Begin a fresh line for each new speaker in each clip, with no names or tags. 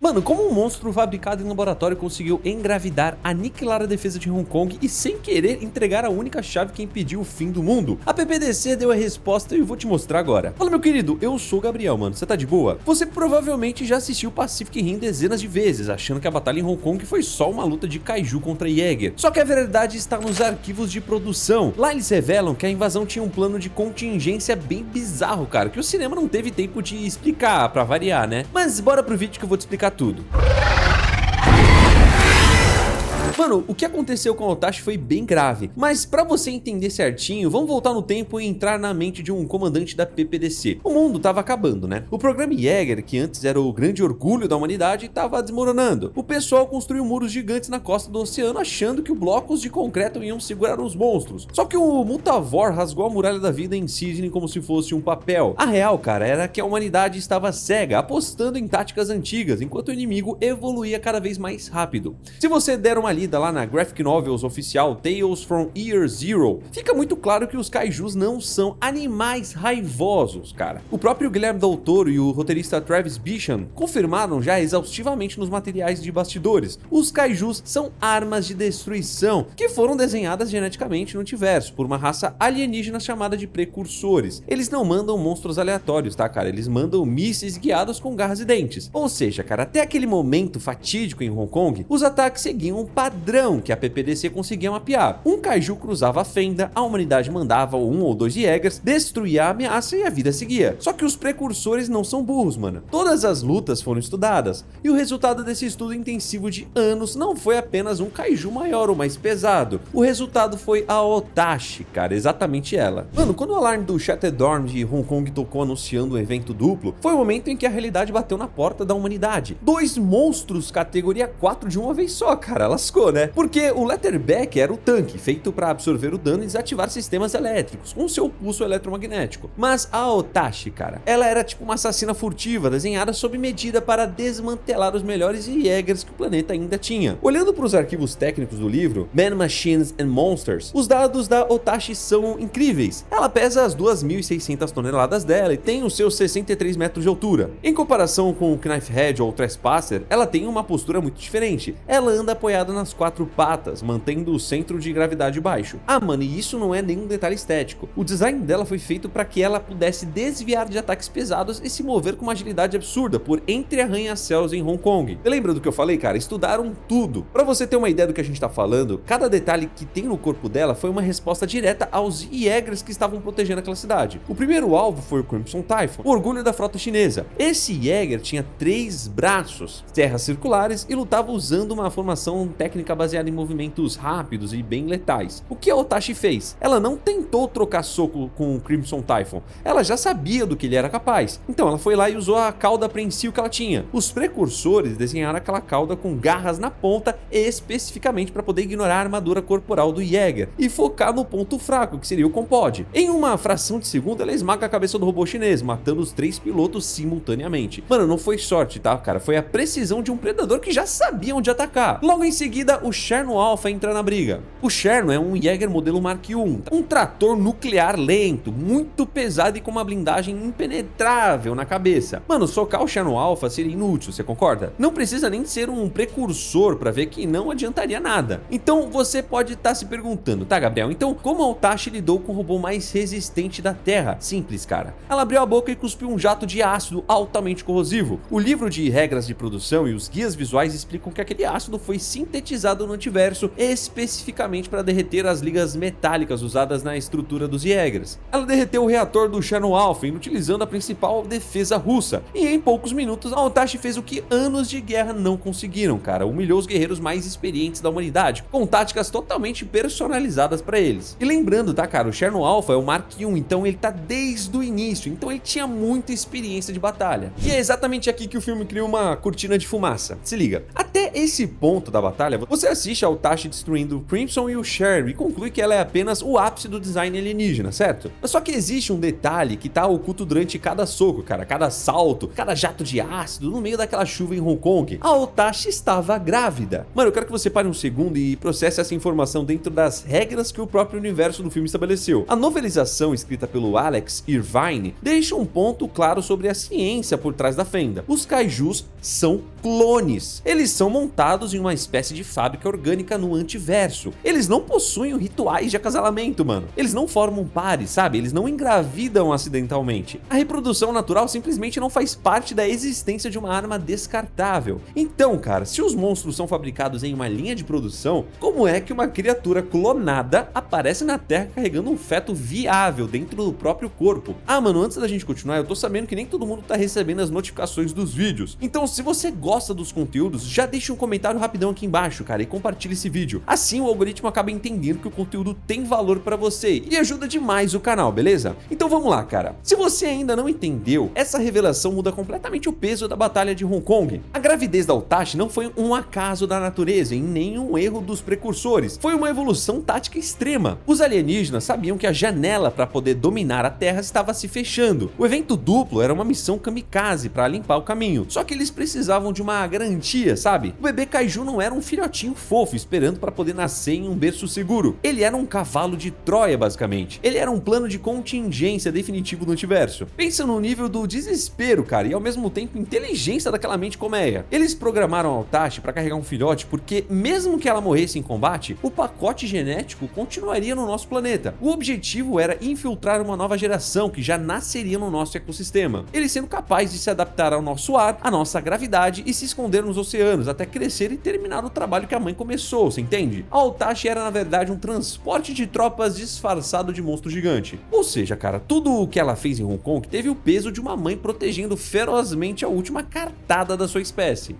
Mano, como um monstro fabricado em laboratório conseguiu engravidar, aniquilar a defesa de Hong Kong e sem querer entregar a única chave que impediu o fim do mundo? A PPDC deu a resposta e eu vou te mostrar agora. Fala, meu querido, eu sou o Gabriel, mano, você tá de boa? Você provavelmente já assistiu Pacific Rim dezenas de vezes, achando que a batalha em Hong Kong foi só uma luta de kaiju contra Jaeger. Só que a verdade está nos arquivos de produção. Lá eles revelam que a invasão tinha um plano de contingência bem bizarro, cara, que o cinema não teve tempo de explicar, pra variar, né? Mas bora pro vídeo que eu vou te explicar tudo. Mano, o que aconteceu com o Otashi foi bem grave, mas pra você entender certinho, vamos voltar no tempo e entrar na mente de um comandante da PPDC. O mundo tava acabando, né? O programa Jaeger, que antes era o grande orgulho da humanidade, tava desmoronando. O pessoal construiu muros gigantes na costa do oceano, achando que blocos de concreto iam segurar os monstros. Só que o Mutavor rasgou a muralha da vida em Sydney como se fosse um papel. A real, cara, era que a humanidade estava cega, apostando em táticas antigas, enquanto o inimigo evoluía cada vez mais rápido. Se você der uma lida lá na Graphic Novels oficial Tales from Year Zero, fica muito claro que os kaijus não são animais raivosos, cara. O próprio Guilherme Del Toro e o roteirista Travis Bicham confirmaram já exaustivamente nos materiais de bastidores. Os kaijus são armas de destruição que foram desenhadas geneticamente no universo por uma raça alienígena chamada de precursores. Eles não mandam monstros aleatórios, tá, cara? Eles mandam mísseis guiados com garras e dentes. Ou seja, cara, até aquele momento fatídico em Hong Kong, os ataques seguiam um padrão que a PPDC conseguia mapear. Um kaiju cruzava a fenda, a humanidade mandava um ou dois Jaegers, destruía a ameaça e a vida seguia. Só que os precursores não são burros, mano. Todas as lutas foram estudadas, e o resultado desse estudo intensivo de anos não foi apenas um kaiju maior ou mais pesado. O resultado foi a Otashi, cara, exatamente ela. Mano, quando o alarme do Shattered Dorm de Hong Kong tocou anunciando um evento duplo, foi o momento em que a realidade bateu na porta da humanidade. Dois monstros categoria 4 de uma vez só, cara, lascou, né? Porque o Leatherback era o tanque, feito para absorver o dano e desativar sistemas elétricos, com seu pulso eletromagnético. Mas a Otashi, cara, ela era tipo uma assassina furtiva, desenhada sob medida para desmantelar os melhores Jaegers que o planeta ainda tinha. Olhando para os arquivos técnicos do livro, Man, Machines and Monsters, os dados da Otashi são incríveis. Ela pesa as 2.600 toneladas dela e tem os seus 63 metros de altura. Em comparação com o Knifehead ou o Trespasser, ela tem uma postura muito diferente. Ela anda apoiada nas quatro patas, mantendo o centro de gravidade baixo. Ah, mano, e isso não é nenhum detalhe estético. O design dela foi feito para que ela pudesse desviar de ataques pesados e se mover com uma agilidade absurda por entre arranha-céus em Hong Kong. Você lembra do que eu falei, cara? Estudaram tudo. Para você ter uma ideia do que a gente tá falando, cada detalhe que tem no corpo dela foi uma resposta direta aos Jaegers que estavam protegendo aquela cidade. O primeiro alvo foi o Crimson Typhoon, o orgulho da frota chinesa. Esse Jaeger tinha 3 braços, serras circulares e lutava usando uma formação técnica baseada em movimentos rápidos e bem letais. O que a Otashi fez? Ela não tentou trocar soco com o Crimson Typhoon, ela já sabia do que ele era capaz, então ela foi lá e usou a cauda prensil que ela tinha. Os precursores desenharam aquela cauda com garras na ponta especificamente para poder ignorar a armadura corporal do Jaeger e focar no ponto fraco, que seria o Compod. Em uma fração de segundo ela esmaga a cabeça do robô chinês, matando os 3 pilotos simultaneamente. Mano, não foi sorte, tá, cara? Foi a precisão de um predador que já sabia onde atacar. Logo em seguida, o Cherno Alpha entra na briga. O Cherno é um Jaeger modelo Mark I, um trator nuclear lento, muito pesado e com uma blindagem impenetrável na cabeça. Mano, socar o Cherno Alpha seria inútil, você concorda? Não precisa nem ser um precursor para ver que não adiantaria nada. Então você pode estar se perguntando, tá, Gabriel, então como a Otashi lidou com o robô mais resistente da Terra? Simples, cara. Ela abriu a boca e cuspiu um jato de ácido altamente corrosivo. O livro de regras de produção e os guias visuais explicam que aquele ácido foi sintetizado no antiverso especificamente para derreter as ligas metálicas usadas na estrutura dos Jaegers. Ela derreteu o reator do Cherno Alpha utilizando a principal defesa russa, e em poucos minutos a Otashi fez o que anos de guerra não conseguiram, cara, humilhou os guerreiros mais experientes da humanidade, com táticas totalmente personalizadas para eles. E lembrando, tá, cara, o Cherno Alpha é o Mark I, então ele tá desde o início, então ele tinha muita experiência de batalha. E é exatamente aqui que o filme cria uma cortina de fumaça. Se liga, até Até esse ponto da batalha, você assiste a Utachi destruindo o Crimson e o Sherry e conclui que ela é apenas o ápice do design alienígena, certo? Mas só que existe um detalhe que tá oculto durante cada soco, cara, cada salto, cada jato de ácido no meio daquela chuva em Hong Kong. A Utachi estava grávida. Mano, eu quero que você pare um segundo e processe essa informação dentro das regras que o próprio universo do filme estabeleceu. A novelização escrita pelo Alex Irvine deixa um ponto claro sobre a ciência por trás da fenda. Os kaijus são clones. Eles são montados em uma espécie de fábrica orgânica no antiverso. Eles não possuem rituais de acasalamento, mano. Eles não formam pares, sabe? Eles não engravidam acidentalmente. A reprodução natural simplesmente não faz parte da existência de uma arma descartável. Então, cara, se os monstros são fabricados em uma linha de produção, como é que uma criatura clonada aparece na Terra carregando um feto viável dentro do próprio corpo? Ah, mano, antes da gente continuar, eu tô sabendo que nem todo mundo tá recebendo as notificações dos vídeos. Então, se você gosta dos conteúdos, já deixa um comentário rapidão aqui embaixo, cara, e compartilha esse vídeo. Assim o algoritmo acaba entendendo que o conteúdo tem valor pra você e ajuda demais o canal, beleza? Então vamos lá, cara. Se você ainda não entendeu, essa revelação muda completamente o peso da batalha de Hong Kong. A gravidez da Utachi não foi um acaso da natureza e nem um erro dos precursores. Foi uma evolução tática extrema. Os alienígenas sabiam que a janela para poder dominar a Terra estava se fechando. O evento duplo era uma missão kamikaze para limpar o caminho. Só que eles precisavam de uma garantia, sabe? O bebê kaiju não era um filhotinho fofo esperando para poder nascer em um berço seguro. Ele era um cavalo de Troia, basicamente. Ele era um plano de contingência definitivo do universo. Pensa no nível do desespero, cara, e ao mesmo tempo inteligência daquela mente colmeia. Eles programaram a Utachi para carregar um filhote porque, mesmo que ela morresse em combate, o pacote genético continuaria no nosso planeta. O objetivo era infiltrar uma nova geração que já nasceria no nosso ecossistema. Ele sendo capaz de se adaptar ao nosso ar, à nossa gravidade e se esconder nos oceanos até crescer e terminar o trabalho que a mãe começou, você entende? A Utachi era na verdade um transporte de tropas disfarçado de monstro gigante. Ou seja, cara, tudo o que ela fez em Hong Kong teve o peso de uma mãe protegendo ferozmente a última cartada da sua espécie.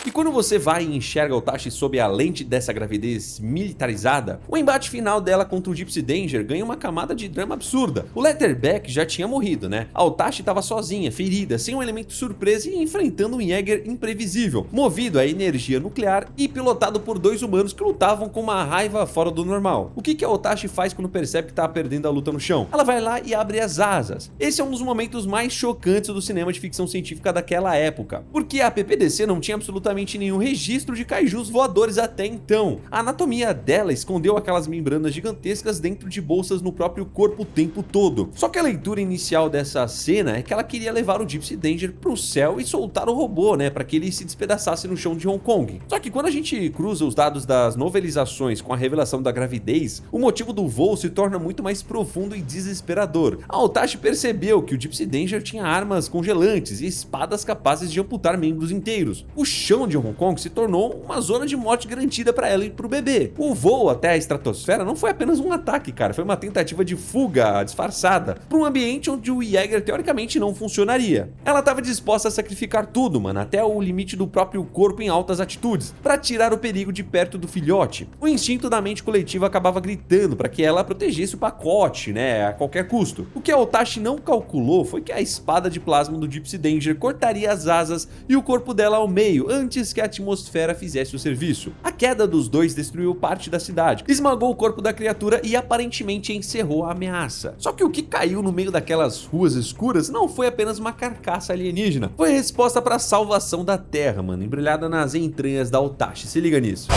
E quando você vai e enxerga a Utachi sob a lente dessa gravidez militarizada, o embate final dela contra o Gypsy Danger ganha uma camada de drama absurda. O Leatherback já tinha morrido, né? A Utachi estava sozinha, ferida, sem um elemento surpresa e enfrentando um Jäger imprevisível, movido a energia nuclear e pilotado por dois humanos que lutavam com uma raiva fora do normal. O que a Utachi faz quando percebe que tá perdendo a luta no chão? Ela vai lá e abre as asas. Esse é um dos momentos mais chocantes do cinema de ficção científica daquela época, porque a PPDC não tinha absolutamente nenhum registro de kaijus voadores até então. A anatomia dela escondeu aquelas membranas gigantescas dentro de bolsas no próprio corpo o tempo todo. Só que a leitura inicial dessa cena é que ela queria levar o Gypsy Danger pro céu e soltar o robô, né, para que ele se despedaçasse no chão de Hong Kong. Só que quando a gente cruza os dados das novelizações com a revelação da gravidez, o motivo do voo se torna muito mais profundo e desesperador. A Utachi percebeu que o Gypsy Danger tinha armas congelantes e espadas capazes de amputar membros inteiros. O chão de Hong Kong se tornou uma zona de morte garantida para ela e pro bebê. O voo até a estratosfera não foi apenas um ataque, cara, foi uma tentativa de fuga disfarçada para um ambiente onde o Jäger teoricamente não funcionaria. Ela estava disposta a sacrificar tudo, mano, até o limite do próprio corpo em altas atitudes, para tirar o perigo de perto do filhote. O instinto da mente coletiva acabava gritando para que ela protegesse o pacote, né, a qualquer custo. O que a Utachi não calculou foi que a espada de plasma do Gypsy Danger cortaria as asas e o corpo dela ao meio, antes que a atmosfera fizesse o serviço. A queda dos dois destruiu parte da cidade, esmagou o corpo da criatura e aparentemente encerrou a ameaça. Só que o que caiu no meio daquelas ruas escuras não foi apenas uma carcaça alienígena, foi a resposta para a salvação da Terra, mano, embrulhada nas entranhas da Utachi. Se liga nisso.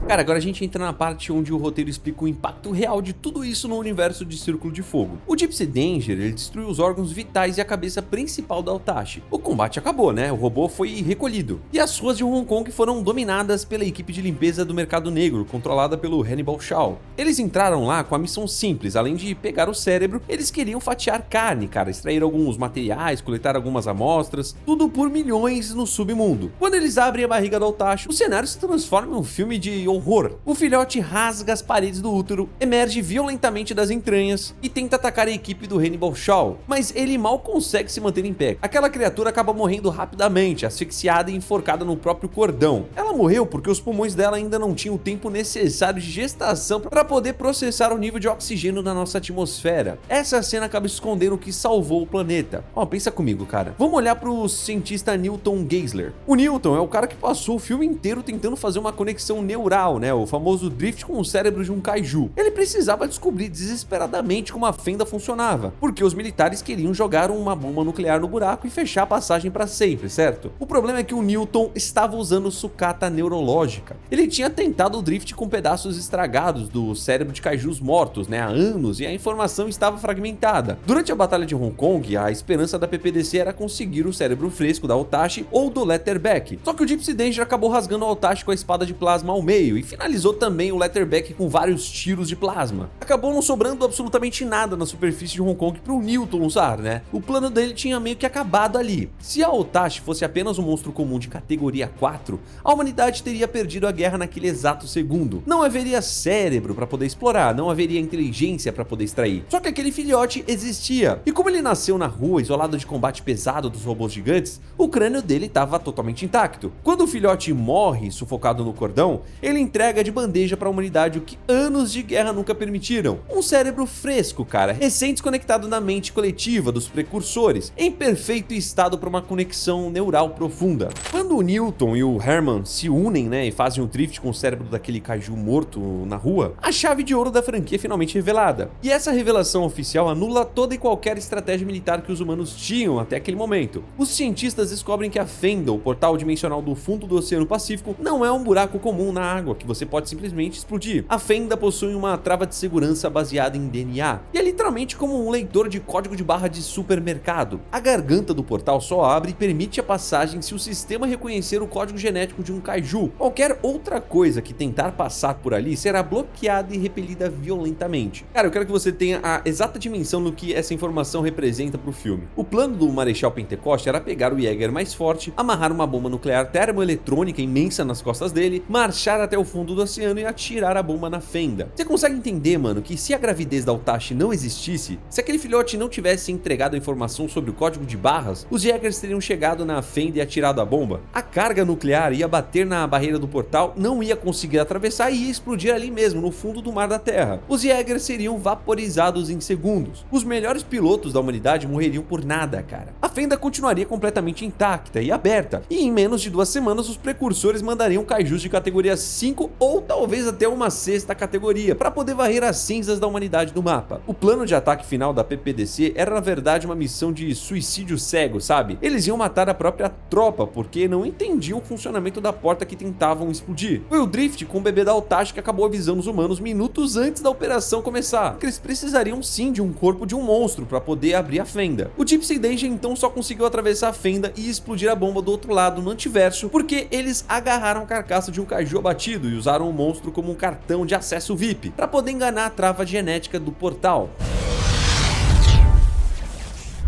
Cara, agora a gente entra na parte onde o roteiro explica o impacto real de tudo isso no universo de Círculo de Fogo. O Gypsy Danger, ele destruiu os órgãos vitais e a cabeça principal da Utachi. O combate acabou, né? O robô foi recolhido. E as ruas de Hong Kong foram dominadas pela equipe de limpeza do mercado negro, controlada pelo Hannibal Shaw. Eles entraram lá com a missão simples, além de pegar o cérebro, eles queriam fatiar carne, cara, extrair alguns materiais, coletar algumas amostras, tudo por milhões no submundo. Quando eles abrem a barriga da Utachi, o cenário se transforma em um filme de horror. O filhote rasga as paredes do útero, emerge violentamente das entranhas e tenta atacar a equipe do Hannibal Shaw, mas ele mal consegue se manter em pé. Aquela criatura acaba morrendo rapidamente, asfixiada e enforcada no próprio cordão. Ela morreu porque os pulmões dela ainda não tinham o tempo necessário de gestação para poder processar o nível de oxigênio na nossa atmosfera. Essa cena acaba escondendo o que salvou o planeta. Ó, pensa comigo, cara. Vamos olhar pro cientista Newton Geisler. O Newton é o cara que passou o filme inteiro tentando fazer uma conexão neural, né? O famoso drift com o cérebro de um kaiju. Ele precisava descobrir desesperadamente como a fenda funcionava, porque os militares queriam jogar uma bomba nuclear no buraco e fechar a passagem para sempre, certo? O problema é que o Newton estava usando sucata neurológica. Ele tinha tentado o drift com pedaços estragados do cérebro de kaijus mortos, né, há anos, e a informação estava fragmentada. Durante a Batalha de Hong Kong, a esperança da PPDC era conseguir o cérebro fresco da Otashi ou do Letterbeck. Só que o Gypsy Danger acabou rasgando a Otashi com a espada de plasma ao meio e finalizou também o Letterbeck com vários tiros de plasma. Acabou não sobrando absolutamente nada na superfície de Hong Kong para o Newton usar, né? O plano dele tinha meio que acabado ali. Se a Otashi fosse apenas um monstro comum de categoria 4, a humanidade teria perdido a guerra naquele exato segundo. Não haveria cérebro para poder explorar, não haveria inteligência para poder extrair. Só que aquele filhote existia. E como ele nasceu na rua, isolado de combate pesado dos robôs gigantes, o crânio dele estava totalmente intacto. Quando o filhote morre, sufocado no cordão, ele entrega de bandeja para a humanidade o que anos de guerra nunca permitiram. Um cérebro fresco, cara, recém-desconectado na mente coletiva dos precursores, em perfeito estado para uma conexão neural profunda. Quando o Newton e o Herman se unem, né, e fazem um drift com o cérebro daquele kaiju morto na rua, a chave de ouro da franquia é finalmente revelada. E essa revelação oficial anula toda e qualquer estratégia militar que os humanos tinham até aquele momento. Os cientistas descobrem que a fenda, o portal dimensional do fundo do Oceano Pacífico, não é um buraco comum na água que você pode simplesmente explodir. A fenda possui uma trava de segurança baseada em DNA, e é literalmente como um leitor de código de barra de supermercado. A garganta do portal só abre e permite a passagem se o sistema reconhecer o código genético de um kaiju. Qualquer outra coisa que tentar passar por ali será bloqueada e repelida violentamente. Cara, eu quero que você tenha a exata dimensão do que essa informação representa pro filme. O plano do Marechal Pentecoste era pegar o Jäger mais forte, amarrar uma bomba nuclear termoeletrônica imensa nas costas dele, marchar até o fundo do oceano e atirar a bomba na fenda. Você consegue entender, mano, que se a gravidez da Otashi não existisse, se aquele filhote não tivesse entregado a informação sobre o código de barras, os Jägers teriam chegado na fenda e atirado a bomba. A carga nuclear ia bater na barreira do portal, não ia conseguir atravessar e ia explodir ali mesmo, no fundo do mar da Terra. Os Jägers seriam vaporizados em segundos. Os melhores pilotos da humanidade morreriam por nada, cara. A fenda continuaria completamente intacta e aberta, e em menos de 2 semanas os precursores mandariam kaijus de categoria 5 ou talvez até uma 6ª categoria, para poder varrer as cinzas da humanidade do mapa. O plano de ataque final da PPDC era na verdade uma missão de suicídio cego, sabe? Eles iam matar a própria tropa porque não entendiam o funcionamento da porta que tentavam explodir. Foi o Drift com o bebê da Otashi que acabou avisando os humanos minutos antes da operação começar, que eles precisariam sim de um corpo de um monstro para poder abrir a fenda. O Gypsy Danger então só conseguiu atravessar a fenda e explodir a bomba do outro lado no antiverso, porque eles agarraram a carcaça de um kaiju abatido e usaram o monstro como um cartão de acesso VIP, para poder enganar a trava genética do portal.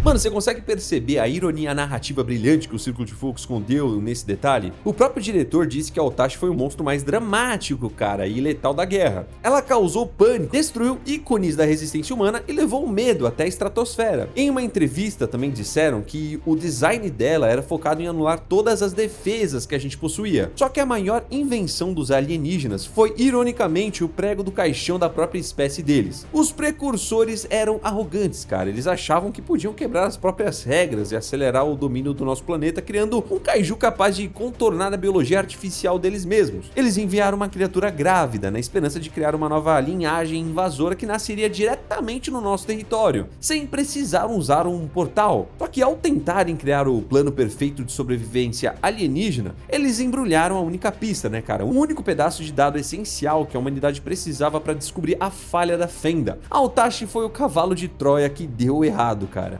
Mano, você consegue perceber a ironia narrativa brilhante que o Círculo de Fogo escondeu nesse detalhe? O próprio diretor disse que a Otashi foi o monstro mais dramático, cara, e letal da guerra. Ela causou pânico, destruiu ícones da resistência humana e levou o medo até a estratosfera. Em uma entrevista também disseram que o design dela era focado em anular todas as defesas que a gente possuía. Só que a maior invenção dos alienígenas foi, ironicamente, o prego do caixão da própria espécie deles. Os precursores eram arrogantes, cara, eles achavam que podiam quebrar as próprias regras e acelerar o domínio do nosso planeta, criando um kaiju capaz de contornar a biologia artificial deles mesmos. Eles enviaram uma criatura grávida na esperança de criar uma nova linhagem invasora que nasceria diretamente no nosso território, sem precisar usar um portal. Só que ao tentarem criar o plano perfeito de sobrevivência alienígena, eles embrulharam a única pista, né, cara? O único pedaço de dado essencial que a humanidade precisava para descobrir a falha da fenda. A Otashi foi o cavalo de Troia que deu errado, cara.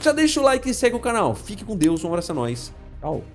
Já deixa o like e segue o canal. Fique com Deus, um abraço a nós. Tchau.